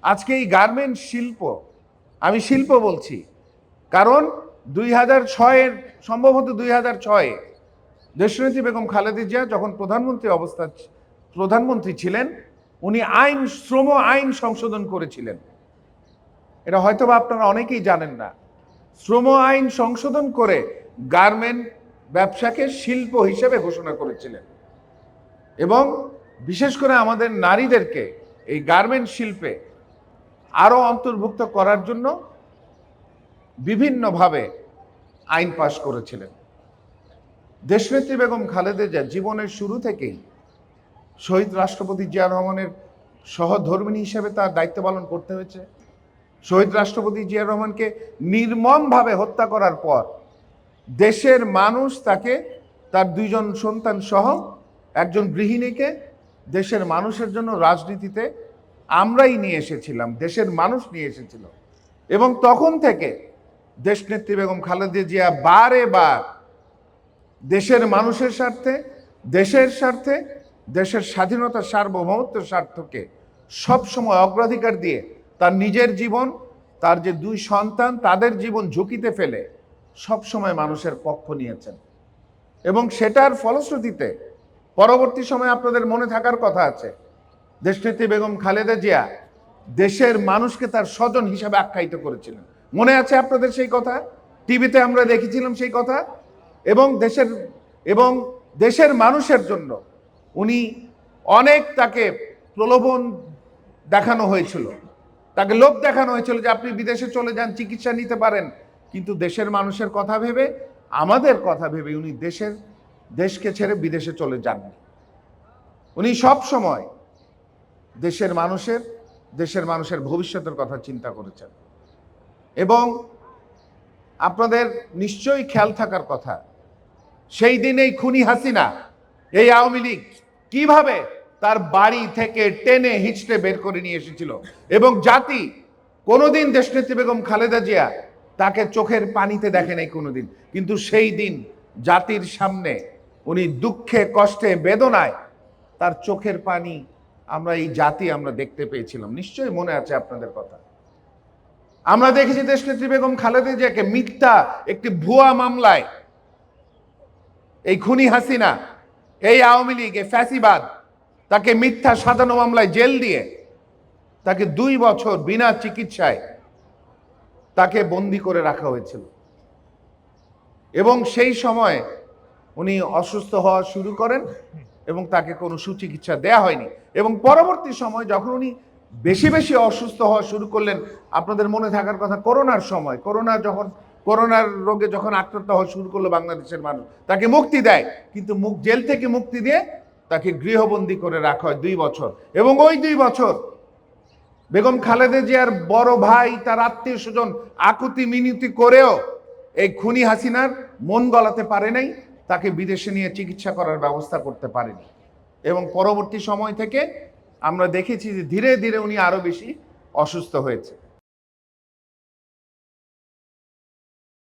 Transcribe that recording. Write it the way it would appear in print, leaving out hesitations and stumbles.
আজকে এই গার্মেন্ট শিল্প, আমি শিল্প বলছি কারণ 2006-এর সম্ভবত 2006-এ দেশনেত্রী বেগম খালেদা জিয়া যখন প্রধানমন্ত্রী ছিলেন, উনি শ্রম আইন সংশোধন করেছিলেন। এটা হয়তোবা আপনারা অনেকেই জানেন না। শ্রম আইন সংশোধন করে গার্মেন্ট ব্যবসাকে শিল্প হিসেবে ঘোষণা করেছিলেন এবং বিশেষ করে আমাদের নারীদেরকে এই গার্মেন্ট শিল্পে আরো অন্তর্ভুক্ত করার জন্য বিভিন্নভাবে আইন পাশ করেছিলেন। দেশনেত্রী বেগম খালেদা জিয়া জীবনের শুরু থেকেই শহীদ রাষ্ট্রপতি জিয়া রহমানের সহধর্মিণী হিসেবে তার দায়িত্ব পালন করতে হয়েছে। শহীদ রাষ্ট্রপতি জিয়া রহমানকে নির্মমভাবে হত্যা করার পর দেশের মানুষ তাকে, তার 2 জন সন্তান সহ একজন গৃহিণীকে দেশের মানুষের জন্য রাজনীতিতে আমরাই নিয়ে এসেছিলাম, দেশের মানুষ নিয়ে এসেছিল। এবং তখন থেকে দেশনেত্রী বেগম খালেদা জিয়া বারে বার দেশের মানুষের স্বার্থে, দেশের স্বার্থে, দেশের স্বাধীনতা সার্বভৌমত্বের স্বার্থকে সবসময় অগ্রাধিকার দিয়ে তার নিজের জীবন, তার যে 2 সন্তান তাদের জীবন ঝুঁকিতে ফেলে সবসময় মানুষের পক্ষ নিয়েছেন। এবং সেটার ফলশ্রুতিতে পরবর্তী সময় আপনাদের মনে থাকার কথা আছে, দেশনেত্রী বেগম খালেদা জিয়া দেশের মানুষকে তার স্বজন হিসাবে আখ্যায়িত করেছিলেন। মনে আছে আপনাদের সেই কথা? টিভিতে আমরা দেখেছিলাম সেই কথা। এবং দেশের মানুষের জন্য উনি অনেক, তাকে প্রলোভন দেখানো হয়েছিল, তাকে লোভ দেখানো হয়েছিল যে আপনি বিদেশে চলে যান, চিকিৎসা নিতে পারেন। কিন্তু দেশের মানুষের কথা ভেবে, আমাদের কথা ভেবে উনি দেশকে ছেড়ে বিদেশে চলে যাননি। উনি সব সময় দেশের মানুষের ভবিষ্যতের কথা চিন্তা করেছেন। এবং আপনাদের নিশ্চয়ই খেয়াল থাকার কথা, সেই দিন এই খুনি হাসিনা, এই আওয়ামী লীগ কিভাবে তার বাড়ি থেকে টেনে হিঁচড়ে বের করে নিয়ে এসেছিল। এবং জাতি কোনোদিন দেশনেত্রী বেগম খালেদা জিয়া তাকে চোখের পানিতে দেখে নাই কোনোদিন, কিন্তু সেই দিন জাতির সামনে উনি দুঃখে, কষ্টে, বেদনায় তার চোখের পানি আমরা দেখতে পেয়েছিলাম। নিশ্চয়ই মনে আছে আপনাদের কথা। আমরা দেখেছি দেশনেত্রী বেগম খালেদা জিয়াকে মিথ্যা একটি ভুয়া মামলায়, এই খুনি হাসিনা, এই আওয়ামী লীগ, এই ফ্যাসিবাদ, তাকে মিথ্যা সাজানো মামলায় জেল দিয়ে তাকে 2 বছর বিনা চিকিৎসায় তাকে বন্দি করে রাখা হয়েছিল। এবং সেই সময় উনি অসুস্থ হওয়া শুরু করেন এবং তাকে কোনো সুচিকিৎসা দেয়া হয়নি। এবং পরবর্তী সময় যখন উনি বেশি বেশি অসুস্থ হওয়া শুরু করলেন, আপনাদের মনে থাকার কথা, করোনার সময়, করোনার রোগে যখন আক্রান্ত হওয়া শুরু করলো বাংলাদেশের মানুষ, তাকে মুক্তি দেয়, কিন্তু জেল থেকে মুক্তি দিয়ে তাকে গৃহবন্দী করে রাখা হয় 2 বছর। এবং ওই 2 বছর বেগম খালেদা জিয়ার বড় ভাই, তার আত্মীয় স্বজন আকুতি মিনতি করেও এই খুনি হাসিনার মন গলাতে পারে নাই, তাকে বিদেশে নিয়ে চিকিৎসা করার ব্যবস্থা করতে পারেনি। এবং পরবর্তী সময় থেকে আমরা দেখেছি যে ধীরে ধীরে উনি আরো বেশি অসুস্থ হয়েছে।